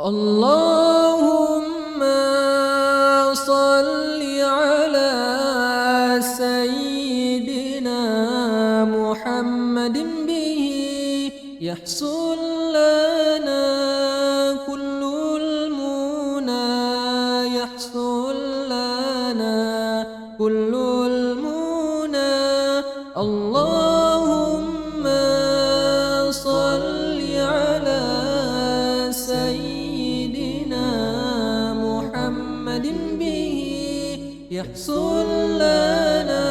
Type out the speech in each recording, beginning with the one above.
اللهم صل على سيدنا محمد به يحصل لنا كل المنى يحصل لنا كل المنى اللهم صل على سيدنا محمد به يحصل لنا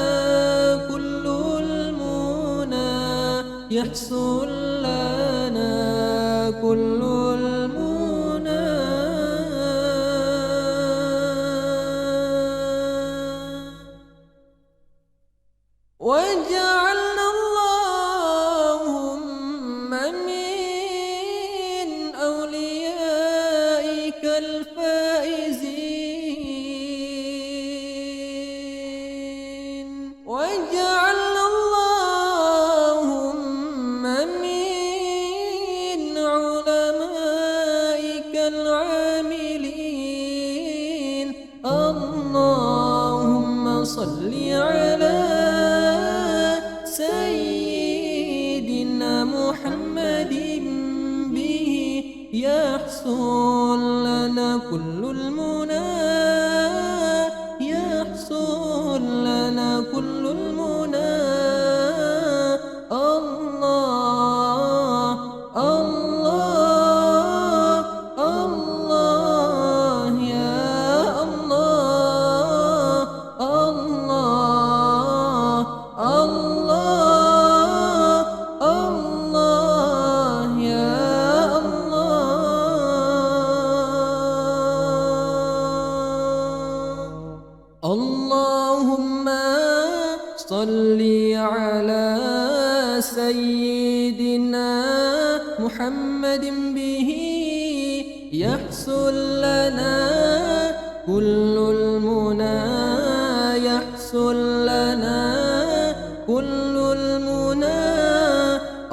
كل المنى يحصل لنا كل المنى واجعلنا اللهم من أوليائك الفائزين واجعلنا اللهم من علمائك العاملين اللهم صل على سيدنا محمد به يحصل لنا كل المنى يحصل لنا كل المنى الله الله الله يا الله الله الله الله يا الله اللهم صل على سيدنا محمد به يحصل لنا كل المنى يحصل لنا كل المنى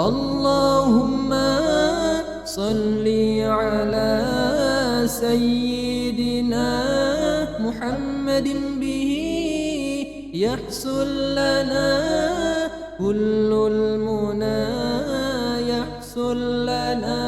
اللهم صل على سيدنا محمد به يحصل لنا كل المنى يحصل لنا